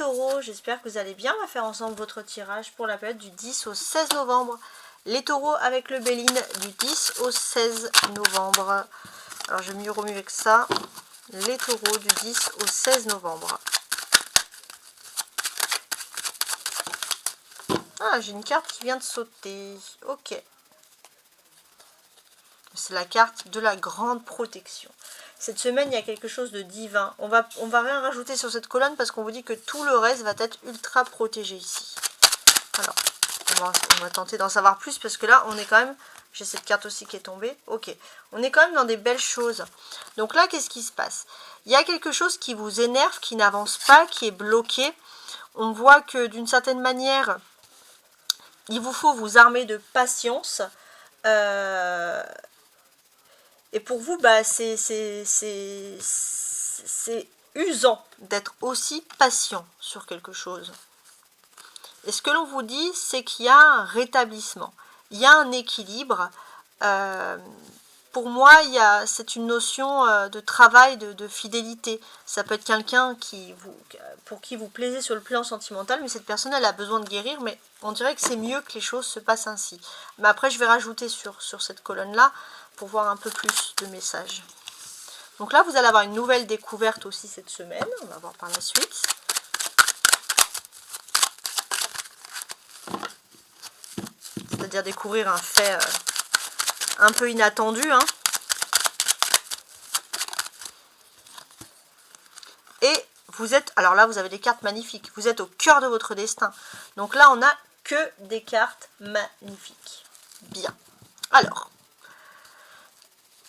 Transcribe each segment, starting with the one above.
taureaux, j'espère que vous allez bien. On va faire ensemble votre tirage pour la période du 10 au 16 novembre. Les taureaux avec le Béline du 10 au 16 novembre. Alors je vais mieux remuer avec ça. Les taureaux du 10 au 16 novembre. Ah, j'ai une carte qui vient de sauter. Ok. C'est la carte de la grande protection. Cette semaine, il y a quelque chose de divin. On va rien rajouter sur cette colonne parce qu'on vous dit que tout le reste va être ultra protégé ici. Alors, on va tenter d'en savoir plus parce que là, on est quand même... J'ai cette carte aussi qui est tombée. Ok. On est quand même dans des belles choses. Donc là, qu'est-ce qui se passe? Il y a quelque chose qui vous énerve, qui n'avance pas, qui est bloqué. On voit que d'une certaine manière, il vous faut vous armer de patience. Et pour vous, bah, c'est usant d'être aussi patient sur quelque chose. Et ce que l'on vous dit, c'est qu'il y a un rétablissement, il y a un équilibre. Pour moi, c'est une notion de travail, de fidélité. Ça peut être quelqu'un pour qui vous plaisez sur le plan sentimental, mais cette personne, elle a besoin de guérir, mais on dirait que c'est mieux que les choses se passent ainsi. Mais après, je vais rajouter sur cette colonne-là, pour voir un peu plus de messages. Donc là, vous allez avoir une nouvelle découverte aussi cette semaine. On va voir par la suite. C'est-à-dire découvrir un fait un peu inattendu. Hein. Et vous êtes... Alors là, vous avez des cartes magnifiques. Vous êtes au cœur de votre destin. Donc là, on n'a que des cartes magnifiques. Bien. Alors...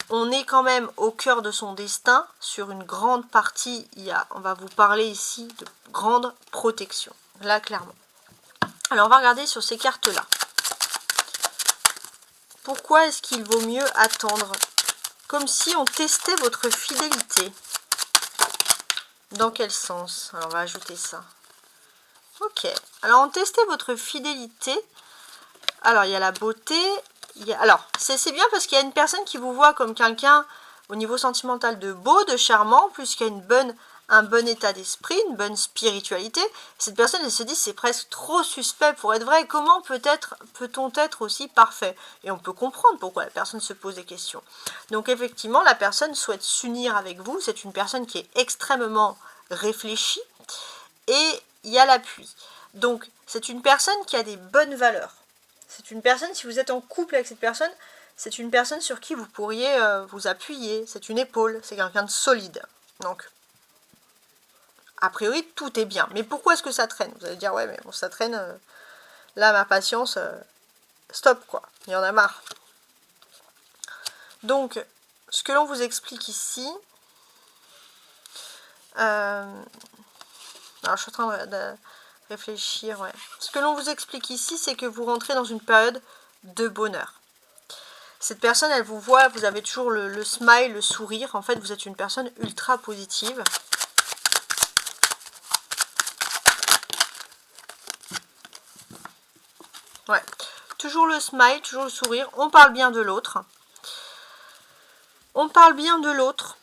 On est quand même au cœur de son destin. Sur une grande partie, on va vous parler ici de grande protection. Là, clairement. Alors, on va regarder sur ces cartes-là. Pourquoi est-ce qu'il vaut mieux attendre? Comme si on testait votre fidélité. Dans quel sens? Alors, on va ajouter ça. Ok. Alors, on testait votre fidélité. Alors, il y a la beauté... Alors, c'est bien parce qu'il y a une personne qui vous voit comme quelqu'un au niveau sentimental de beau, de charmant, plus qu'il y a un bon état d'esprit, une bonne spiritualité. Cette personne, elle se dit, c'est presque trop suspect pour être vrai. Comment peut-on être aussi parfait? Et on peut comprendre pourquoi la personne se pose des questions. Donc, effectivement, la personne souhaite s'unir avec vous. C'est une personne qui est extrêmement réfléchie. Et il y a l'appui. Donc, c'est une personne qui a des bonnes valeurs. C'est une personne, si vous êtes en couple avec cette personne, c'est une personne sur qui vous pourriez vous appuyer. C'est une épaule, c'est quelqu'un de solide. Donc, a priori, tout est bien. Mais pourquoi est-ce que ça traîne? Vous allez dire, ouais, mais bon, ça traîne. Là, ma patience, stop, quoi. Il y en a marre. Donc, ce que l'on vous explique ici... alors, je suis en train de réfléchir, ouais. Ce que l'on vous explique ici, c'est que vous rentrez dans une période de bonheur. Cette personne, elle vous voit, vous avez toujours le smile, le sourire. En fait, vous êtes une personne ultra positive. Ouais. Toujours le smile, toujours le sourire. On parle bien de l'autre. On parle bien de l'autre.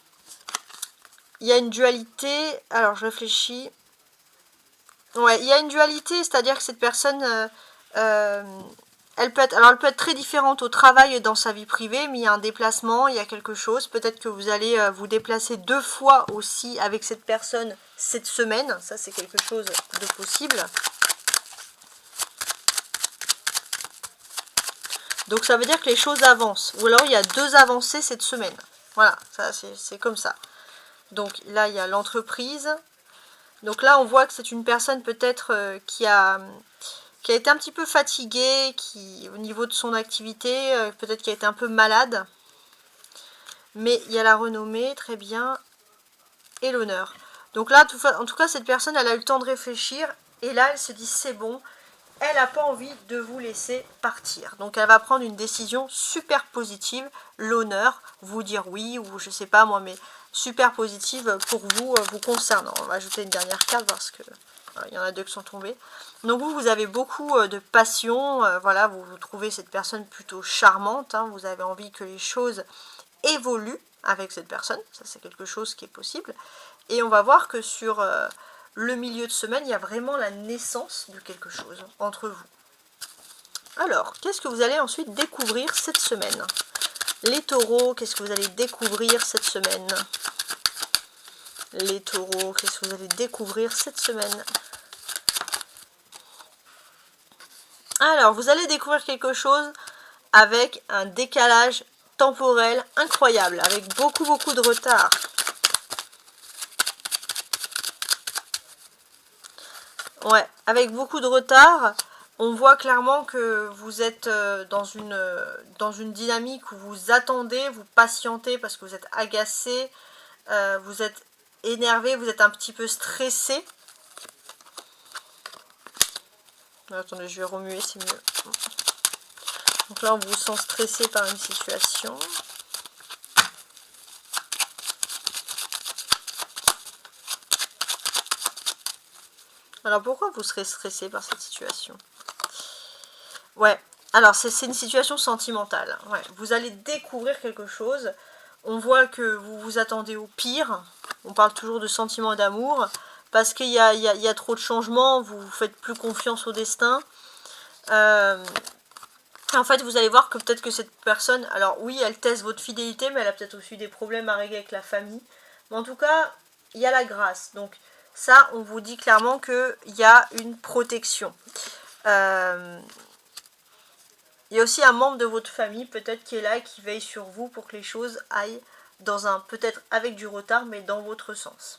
Il y a une dualité. Alors, je réfléchis. Ouais, il y a une dualité, c'est-à-dire que cette personne... elle peut être très différente au travail et dans sa vie privée, mais il y a un déplacement, il y a quelque chose. Peut-être que vous allez vous déplacer 2 fois aussi avec cette personne cette semaine. Ça, c'est quelque chose de possible. Donc, ça veut dire que les choses avancent. Ou alors, il y a 2 avancées cette semaine. Voilà, ça c'est comme ça. Donc, là, il y a l'entreprise. Donc là, on voit que c'est une personne peut-être qui a été un petit peu fatiguée, au niveau de son activité, peut-être qui a été un peu malade. Mais il y a la renommée, très bien, et l'honneur. Donc là, en tout cas, cette personne, elle a eu le temps de réfléchir, et là, elle se dit, c'est bon, elle n'a pas envie de vous laisser partir. Donc elle va prendre une décision super positive, l'honneur, vous dire oui, ou je sais pas moi, mais super positive pour vous, vous concernant. On va ajouter une dernière carte parce que il y en a 2 qui sont tombées. Donc vous avez beaucoup de passion, voilà, vous trouvez cette personne plutôt charmante, hein, vous avez envie que les choses évoluent avec cette personne, ça c'est quelque chose qui est possible. Et on va voir que sur le milieu de semaine, il y a vraiment la naissance de quelque chose entre vous. Alors, qu'est-ce que vous allez ensuite découvrir cette semaine? Les taureaux, qu'est-ce que vous allez découvrir cette semaine? Les taureaux, qu'est-ce que vous allez découvrir cette semaine? Alors, vous allez découvrir quelque chose avec un décalage temporel incroyable, avec beaucoup de retard. Ouais, avec beaucoup de retard, on voit clairement que vous êtes dans une dynamique où vous attendez, vous patientez parce que vous êtes agacé, vous êtes énervé, vous êtes un petit peu stressé. Attendez, je vais remuer, c'est mieux. Donc là, on vous sent stressé par une situation. Alors, pourquoi vous serez stressé par cette situation? Ouais, alors c'est une situation sentimentale. Ouais, vous allez découvrir quelque chose. On voit que vous vous attendez au pire. On parle toujours de sentiments d'amour. Parce qu'il y a trop de changements, vous ne faites plus confiance au destin. En fait, vous allez voir que peut-être que cette personne, alors oui, elle teste votre fidélité, mais elle a peut-être aussi des problèmes à régler avec la famille. Mais en tout cas, il y a la grâce. Donc ça, on vous dit clairement qu'il y a une protection. Il y a aussi un membre de votre famille, peut-être, qui est là, qui veille sur vous pour que les choses aillent dans un, peut-être avec du retard, mais dans votre sens.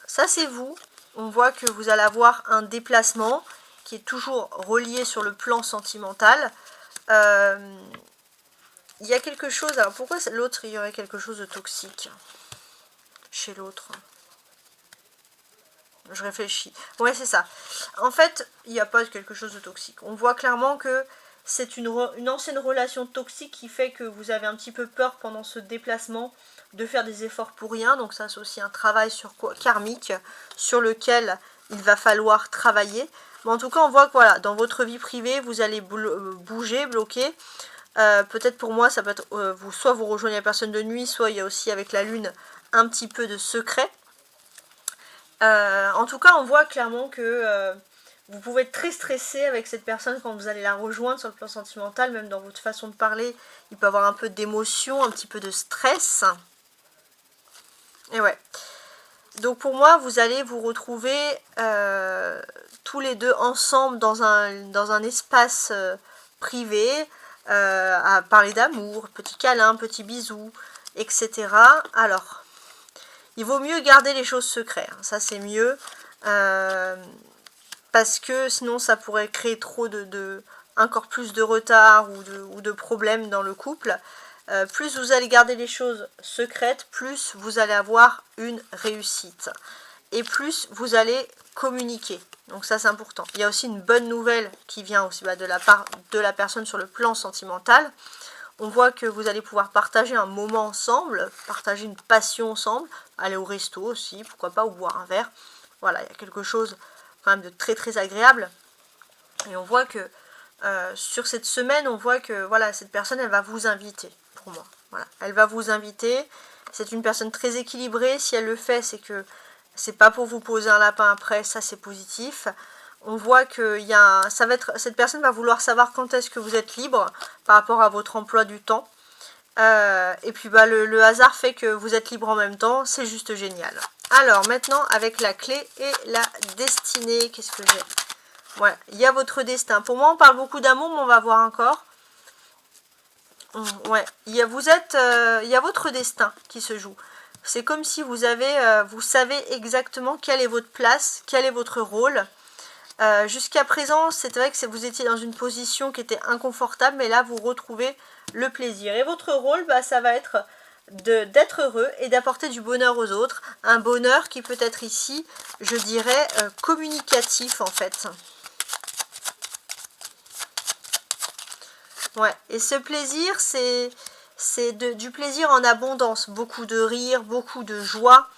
Ça, c'est vous. On voit que vous allez avoir un déplacement qui est toujours relié sur le plan sentimental. Il y a quelque chose... Alors, pourquoi l'autre, il y aurait quelque chose de toxique chez l'autre? Je réfléchis. Ouais, c'est ça. En fait, il n'y a pas quelque chose de toxique. On voit clairement que c'est une ancienne relation toxique qui fait que vous avez un petit peu peur pendant ce déplacement de faire des efforts pour rien. Donc ça, c'est aussi un travail karmique sur lequel il va falloir travailler. Mais en tout cas, on voit que voilà, dans votre vie privée, vous allez bouger, bloquer. Peut-être pour moi, ça peut être soit vous rejoignez la personne de nuit, soit il y a aussi avec la lune un petit peu de secret. En tout cas, on voit clairement que vous pouvez être très stressé avec cette personne quand vous allez la rejoindre sur le plan sentimental, même dans votre façon de parler, il peut y avoir un peu d'émotion, un petit peu de stress. Et ouais. Donc pour moi, vous allez vous retrouver tous les deux ensemble dans un espace privé, à parler d'amour, petit câlin, petit bisou, etc. Alors, il vaut mieux garder les choses secrètes, hein. Ça c'est mieux. Parce que sinon ça pourrait créer trop encore plus de retard ou de problèmes dans le couple. Plus vous allez garder les choses secrètes, plus vous allez avoir une réussite. Et plus vous allez communiquer. Donc ça c'est important. Il y a aussi une bonne nouvelle qui vient aussi de la part de la personne sur le plan sentimental. On voit que vous allez pouvoir partager un moment ensemble, partager une passion ensemble, aller au resto aussi, pourquoi pas, ou boire un verre. Voilà, il y a quelque chose quand même de très agréable. Et on voit que sur cette semaine, on voit que voilà, cette personne, elle va vous inviter, pour moi. Voilà, elle va vous inviter. C'est une personne très équilibrée. Si elle le fait, c'est que c'est pas pour vous poser un lapin après, ça c'est positif. On voit que cette personne va vouloir savoir quand est-ce que vous êtes libre par rapport à votre emploi du temps. Et puis le hasard fait que vous êtes libre en même temps, c'est juste génial. Alors maintenant, avec la clé et la destinée, qu'est-ce que j'ai? Voilà, il y a votre destin. Pour moi, on parle beaucoup d'amour, mais on va voir encore. Ouais, il y a votre destin qui se joue. C'est comme si vous savez exactement quelle est votre place, quel est votre rôle. Jusqu'à présent, c'est vrai que vous étiez dans une position qui était inconfortable, mais là, vous retrouvez le plaisir. Et votre rôle, ça va être d'être heureux et d'apporter du bonheur aux autres. Un bonheur qui peut être ici, je dirais, communicatif en fait. Ouais, et ce plaisir, c'est du plaisir en abondance. Beaucoup de rire, beaucoup de joie.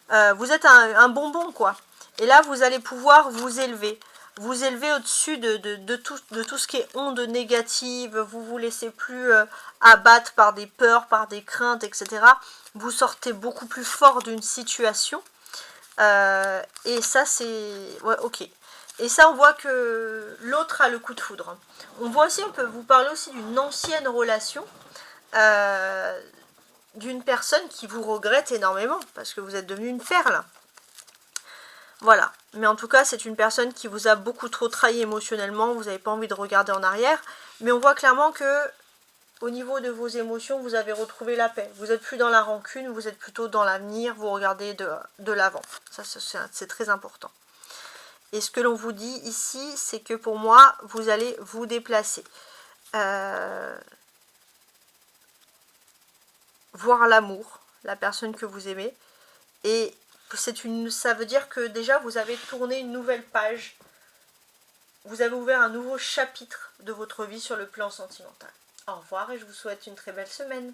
Vous êtes un bonbon, quoi. Et là, vous allez pouvoir vous élever. Vous élever au-dessus de tout ce qui est onde négative. Vous vous laissez plus abattre par des peurs, par des craintes, etc. Vous sortez beaucoup plus fort d'une situation. Et ça, c'est... Ouais, ok. Et ça, on voit que l'autre a le coup de foudre. On voit aussi, on peut vous parler aussi d'une ancienne relation, d'une personne qui vous regrette énormément, parce que vous êtes devenu une perle. Voilà. Mais en tout cas, c'est une personne qui vous a beaucoup trop trahi émotionnellement, vous n'avez pas envie de regarder en arrière. Mais on voit clairement que, au niveau de vos émotions, vous avez retrouvé la paix. Vous n'êtes plus dans la rancune, vous êtes plutôt dans l'avenir, vous regardez de l'avant. Ça, c'est très important. Et ce que l'on vous dit ici, c'est que pour moi, vous allez vous déplacer. Voir l'amour, la personne que vous aimez. Et ça veut dire que déjà, vous avez tourné une nouvelle page. Vous avez ouvert un nouveau chapitre de votre vie sur le plan sentimental. Au revoir et je vous souhaite une très belle semaine.